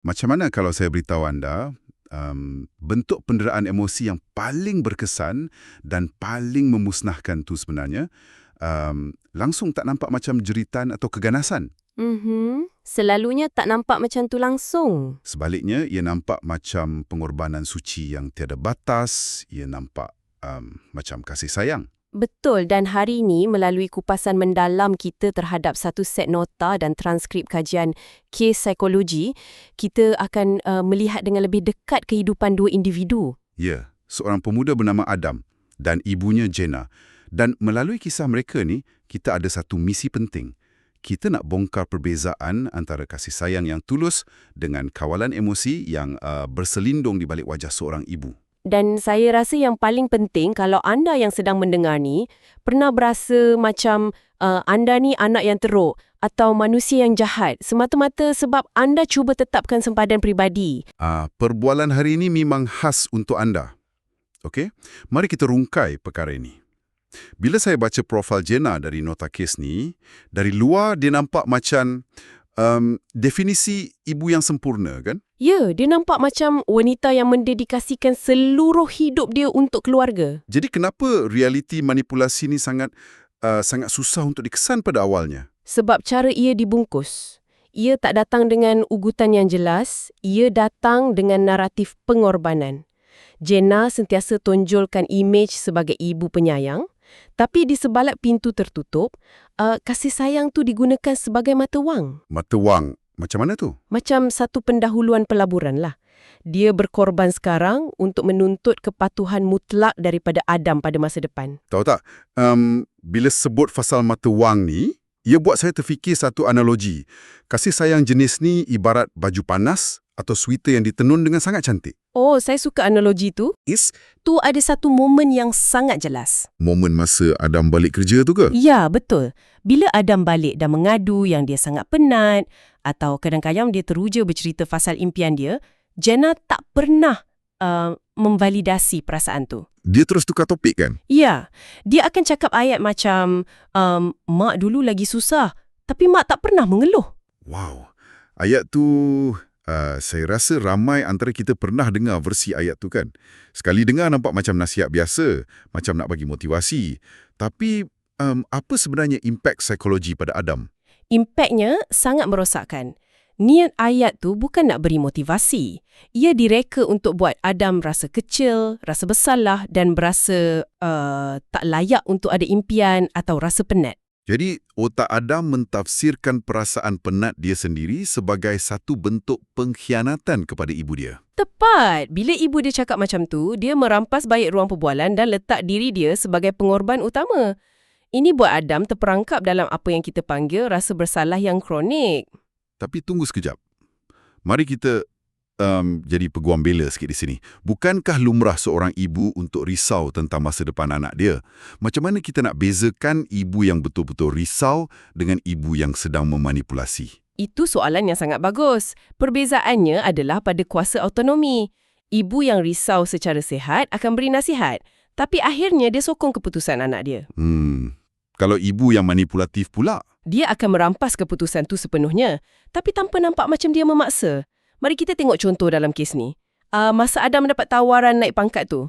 Macam mana kalau saya beritahu anda, bentuk penderaan emosi yang paling berkesan dan paling memusnahkan tu sebenarnya, langsung tak nampak macam jeritan atau keganasan. Selalunya tak nampak macam tu langsung. Sebaliknya, ia nampak macam pengorbanan suci yang tiada batas, ia nampak macam kasih sayang. Betul, dan hari ini melalui kupasan mendalam kita terhadap satu set nota dan transkrip kajian kes psikologi, kita akan melihat dengan lebih dekat kehidupan dua individu. Ya, seorang pemuda bernama Adam dan ibunya Jenna. Dan melalui kisah mereka ni, kita ada satu misi penting. Kita nak bongkar perbezaan antara kasih sayang yang tulus dengan kawalan emosi yang berselindung di balik wajah seorang ibu. Dan saya rasa yang paling penting, kalau anda yang sedang mendengar ni, pernah berasa macam anda ni anak yang teruk atau manusia yang jahat, semata-mata sebab anda cuba tetapkan sempadan peribadi. Perbualan hari ini memang khas untuk anda. Okey? Mari kita rungkai perkara ini. Bila saya baca profil Jenna dari nota kes ni, dari luar dia nampak macam definisi ibu yang sempurna, kan? Ya, dia nampak macam wanita yang mendedikasikan seluruh hidup dia untuk keluarga. Jadi kenapa realiti manipulasi ni sangat susah untuk dikesan pada awalnya? Sebab cara ia dibungkus. Ia tak datang dengan ugutan yang jelas, ia datang dengan naratif pengorbanan. Jenna sentiasa tonjolkan imej sebagai ibu penyayang, tapi di sebalik pintu tertutup, kasih sayang tu digunakan sebagai mata wang. Mata wang? Macam mana tu? Macam satu pendahuluan pelaburan lah. Dia berkorban sekarang untuk menuntut kepatuhan mutlak daripada Adam pada masa depan. Tahu tak, bila sebut fasal mata wang ni, ia buat saya terfikir satu analogi. Kasih sayang jenis ni ibarat baju panas atau sweater yang ditenun dengan sangat cantik. Oh, saya suka analogi tu. Tu ada satu momen yang sangat jelas. Momen masa Adam balik kerja tu ke? Ya, betul. Bila Adam balik dan mengadu yang dia sangat penat atau kadang-kadang dia teruja bercerita pasal impian dia, Jenna tak pernah memvalidasi perasaan tu. Dia terus tukar topik kan? Ya, dia akan cakap ayat macam, mak dulu lagi susah, tapi mak tak pernah mengeluh. Wow, ayat tu saya rasa ramai antara kita pernah dengar versi ayat tu kan. Sekali dengar nampak macam nasihat biasa, macam nak bagi motivasi. Tapi apa sebenarnya impak psikologi pada Adam? Impaknya sangat merosakkan. Niat ayat tu bukan nak beri motivasi. Ia direka untuk buat Adam rasa kecil, rasa bersalah dan berasa tak layak untuk ada impian atau rasa penat. Jadi, otak Adam mentafsirkan perasaan penat dia sendiri sebagai satu bentuk pengkhianatan kepada ibu dia. Tepat. Bila ibu dia cakap macam tu, dia merampas baik ruang perbualan dan letak diri dia sebagai pengorban utama. Ini buat Adam terperangkap dalam apa yang kita panggil rasa bersalah yang kronik. Tapi tunggu sekejap. Mari kita jadi peguam bela sikit di sini. Bukankah lumrah seorang ibu untuk risau tentang masa depan anak dia? Macam mana kita nak bezakan ibu yang betul-betul risau dengan ibu yang sedang memanipulasi? Itu soalan yang sangat bagus. Perbezaannya adalah pada kuasa autonomi. Ibu yang risau secara sihat akan beri nasihat, tapi akhirnya dia sokong keputusan anak dia. Kalau ibu yang manipulatif pula? Dia akan merampas keputusan tu sepenuhnya, tapi tanpa nampak macam dia memaksa. Mari kita tengok contoh dalam kes ni. Masa Adam dapat tawaran naik pangkat tu.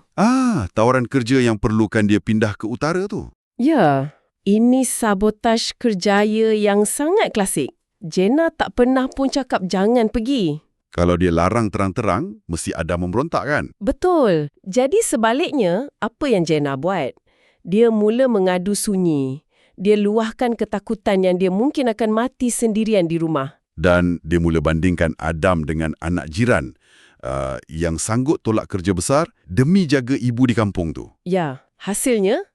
Tawaran kerja yang perlukan dia pindah ke utara tu. Ya, ini sabotaj kerjaya yang sangat klasik. Jenna tak pernah pun cakap jangan pergi. Kalau dia larang terang-terang, mesti Adam memberontak kan? Betul. Jadi sebaliknya, apa yang Jenna buat? Dia mula mengadu sunyi. Dia luahkan ketakutan yang dia mungkin akan mati sendirian di rumah. Dan dia mula bandingkan Adam dengan anak jiran yang sanggup tolak kerja besar demi jaga ibu di kampung tu. Ya, hasilnya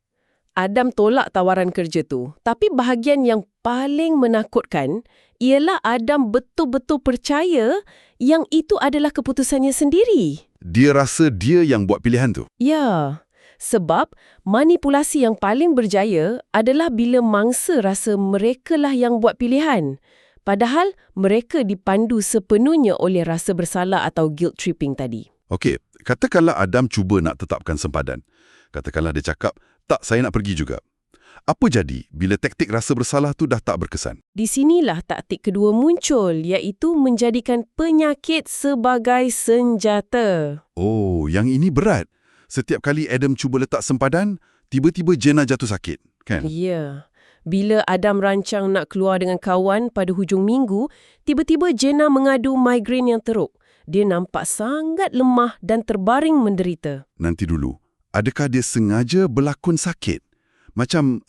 Adam tolak tawaran kerja tu. Tapi bahagian yang paling menakutkan ialah Adam betul-betul percaya yang itu adalah keputusannya sendiri. Dia rasa dia yang buat pilihan tu. Ya, sebab manipulasi yang paling berjaya adalah bila mangsa rasa merekalah yang buat pilihan. Padahal mereka dipandu sepenuhnya oleh rasa bersalah atau guilt tripping tadi. Okey, katakanlah Adam cuba nak tetapkan sempadan. Katakanlah dia cakap, tak, saya nak pergi juga. Apa jadi bila taktik rasa bersalah tu dah tak berkesan? Di sinilah taktik kedua muncul, iaitu menjadikan penyakit sebagai senjata. Oh, yang ini berat. Setiap kali Adam cuba letak sempadan, tiba-tiba Jenna jatuh sakit, kan? Ya. Bila Adam rancang nak keluar dengan kawan pada hujung minggu, tiba-tiba Jenna mengadu migrain yang teruk. Dia nampak sangat lemah dan terbaring menderita. Nanti dulu, adakah dia sengaja berlakon sakit? Macam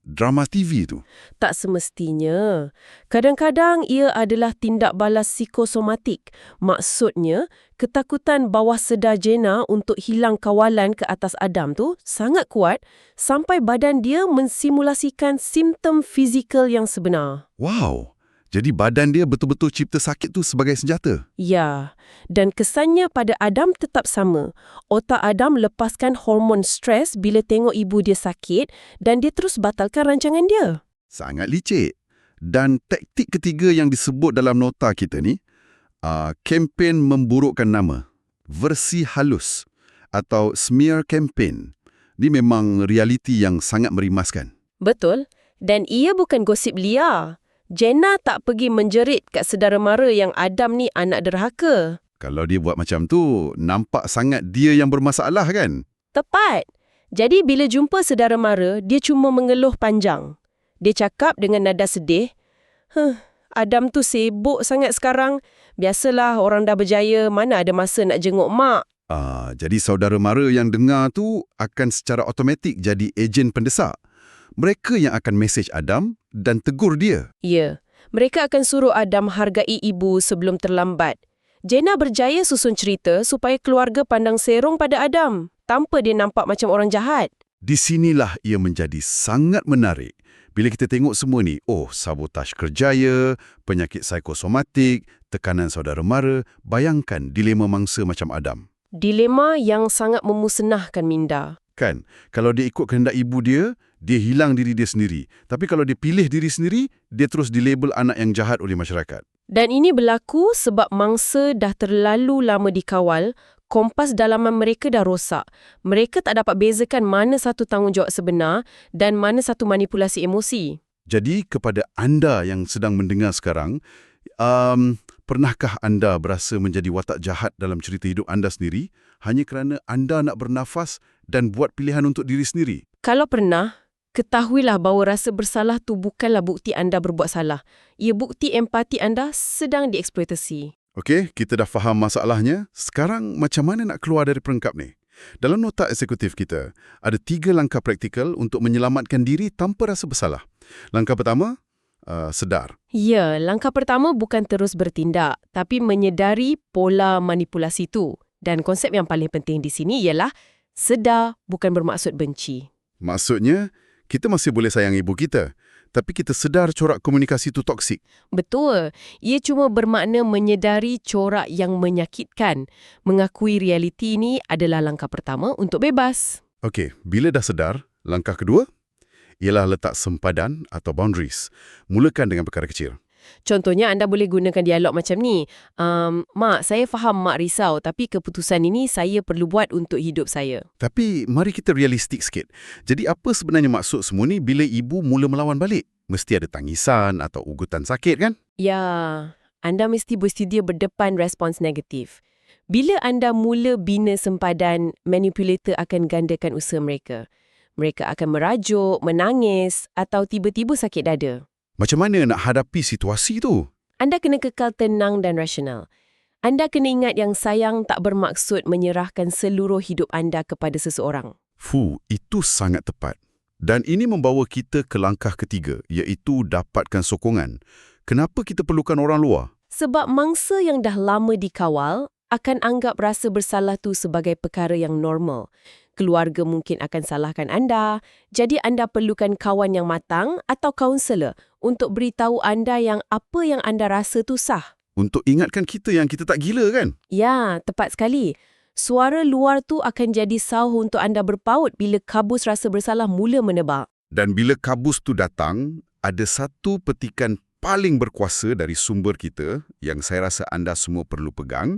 drama TV tu. Tak semestinya. Kadang-kadang ia adalah tindak balas psikosomatik. Maksudnya, ketakutan bawah sedar Jenna untuk hilang kawalan ke atas Adam tu sangat kuat sampai badan dia mensimulasikan simptom fizikal yang sebenar. Wow! Jadi badan dia betul-betul cipta sakit tu sebagai senjata. Ya, dan kesannya pada Adam tetap sama. Otak Adam lepaskan hormon stres bila tengok ibu dia sakit dan dia terus batalkan rancangan dia. Sangat licik. Dan taktik ketiga yang disebut dalam nota kita ni, kempen memburukkan nama, versi halus atau smear campaign. Ini memang realiti yang sangat merimaskan. Betul. Dan ia bukan gosip liar. Jenna tak pergi menjerit kat saudara mara yang Adam ni anak derhaka. Kalau dia buat macam tu, nampak sangat dia yang bermasalah kan? Tepat. Jadi bila jumpa saudara mara, dia cuma mengeluh panjang. Dia cakap dengan nada sedih, Adam tu sibuk sangat sekarang. Biasalah orang dah berjaya, mana ada masa nak jenguk mak. Jadi saudara mara yang dengar tu akan secara automatik jadi ejen pendesak. Mereka yang akan mesej Adam dan tegur dia. Ya, mereka akan suruh Adam hargai ibu sebelum terlambat. Jenna berjaya susun cerita supaya keluarga pandang serong pada Adam, tanpa dia nampak macam orang jahat. Di sinilah ia menjadi sangat menarik. Bila kita tengok semua ni, sabotaj kerjaya, penyakit psikosomatik, tekanan saudara mara, bayangkan dilema mangsa macam Adam. Dilema yang sangat memusnahkan minda. Kan, kalau dia ikut kehendak ibu dia hilang diri dia sendiri. Tapi kalau dia pilih diri sendiri, dia terus dilabel anak yang jahat oleh masyarakat. Dan ini berlaku sebab mangsa dah terlalu lama dikawal, kompas dalaman mereka dah rosak. Mereka tak dapat bezakan mana satu tanggungjawab sebenar dan mana satu manipulasi emosi. Jadi kepada anda yang sedang mendengar sekarang, pernahkah anda berasa menjadi watak jahat dalam cerita hidup anda sendiri hanya kerana anda nak bernafas dan buat pilihan untuk diri sendiri? Kalau pernah, ketahuilah bahawa rasa bersalah tu bukanlah bukti anda berbuat salah. Ia bukti empati anda sedang dieksploitasi. Okey, kita dah faham masalahnya. Sekarang macam mana nak keluar dari perangkap ni? Dalam nota eksekutif kita, ada 3 langkah praktikal untuk menyelamatkan diri tanpa rasa bersalah. Langkah pertama, sedar. Ya, langkah pertama bukan terus bertindak, tapi menyedari pola manipulasi tu. Dan konsep yang paling penting di sini ialah sedar bukan bermaksud benci. Maksudnya, kita masih boleh sayang ibu kita, tapi kita sedar corak komunikasi itu toksik. Betul. Ia cuma bermakna menyedari corak yang menyakitkan. Mengakui realiti ini adalah langkah pertama untuk bebas. Okey, bila dah sedar, langkah kedua ialah letak sempadan atau boundaries. Mulakan dengan perkara kecil. Contohnya, anda boleh gunakan dialog macam ni. Mak, saya faham Mak risau, tapi keputusan ini saya perlu buat untuk hidup saya. Tapi mari kita realistik sikit. Jadi apa sebenarnya maksud semua ni bila ibu mula melawan balik? Mesti ada tangisan atau ugutan sakit kan? Ya, anda mesti bersedia berdepan respons negatif. Bila anda mula bina sempadan, manipulator akan gandakan usaha mereka. Mereka akan merajuk, menangis atau tiba-tiba sakit dada. Macam mana nak hadapi situasi tu? Anda kena kekal tenang dan rasional. Anda kena ingat yang sayang tak bermaksud menyerahkan seluruh hidup anda kepada seseorang. Itu sangat tepat. Dan ini membawa kita ke langkah ketiga, iaitu dapatkan sokongan. Kenapa kita perlukan orang luar? Sebab mangsa yang dah lama dikawal akan anggap rasa bersalah tu sebagai perkara yang normal. Keluarga mungkin akan salahkan anda, jadi anda perlukan kawan yang matang atau kaunselor untuk beritahu anda yang apa yang anda rasa tu sah. Untuk ingatkan kita yang kita tak gila kan? Ya, tepat sekali. Suara luar tu akan jadi sauh untuk anda berpaut bila kabus rasa bersalah mula menebak. Dan bila kabus tu datang, ada satu petikan paling berkuasa dari sumber kita yang saya rasa anda semua perlu pegang.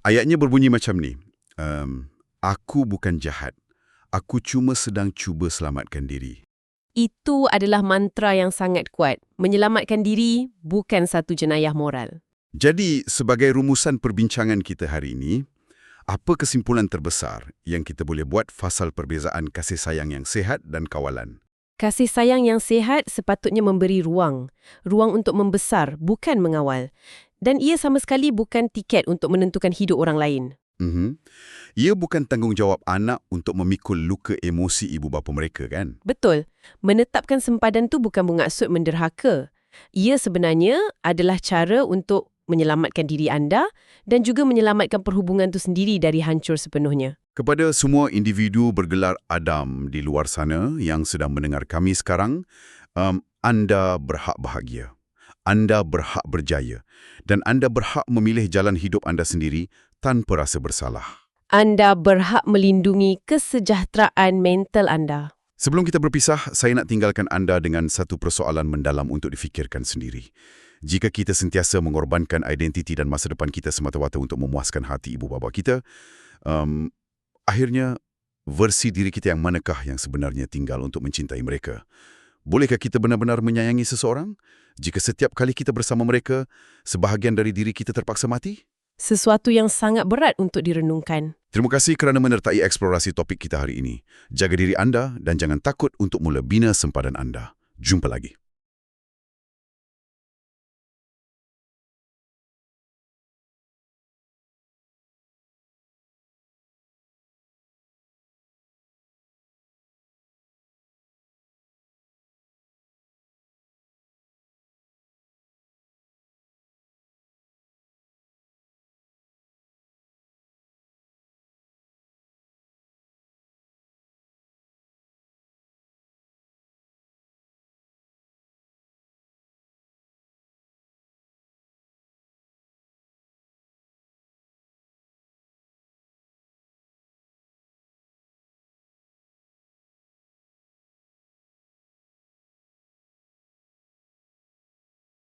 Ayatnya berbunyi macam ni. Aku bukan jahat. Aku cuma sedang cuba selamatkan diri. Itu adalah mantra yang sangat kuat. Menyelamatkan diri bukan satu jenayah moral. Jadi, sebagai rumusan perbincangan kita hari ini, apa kesimpulan terbesar yang kita boleh buat fasal perbezaan kasih sayang yang sihat dan kawalan? Kasih sayang yang sihat sepatutnya memberi ruang. Ruang untuk membesar, bukan mengawal. Dan ia sama sekali bukan tiket untuk menentukan hidup orang lain. Ia bukan tanggungjawab anak untuk memikul luka emosi ibu bapa mereka, kan? Betul. Menetapkan sempadan tu bukan bermaksud menderhaka. Ia sebenarnya adalah cara untuk menyelamatkan diri anda dan juga menyelamatkan perhubungan tu sendiri dari hancur sepenuhnya. Kepada semua individu bergelar Adam di luar sana yang sedang mendengar kami sekarang, anda berhak bahagia. Anda berhak berjaya. Dan anda berhak memilih jalan hidup anda sendiri tanpa rasa bersalah. Anda berhak melindungi kesejahteraan mental anda. Sebelum kita berpisah, saya nak tinggalkan anda dengan satu persoalan mendalam untuk difikirkan sendiri. Jika kita sentiasa mengorbankan identiti dan masa depan kita semata-mata untuk memuaskan hati ibu bapa kita, akhirnya versi diri kita yang manakah yang sebenarnya tinggal untuk mencintai mereka? Bolehkah kita benar-benar menyayangi seseorang jika setiap kali kita bersama mereka, sebahagian dari diri kita terpaksa mati? Sesuatu yang sangat berat untuk direnungkan. Terima kasih kerana menyertai eksplorasi topik kita hari ini. Jaga diri anda dan jangan takut untuk mula bina sempadan anda. Jumpa lagi.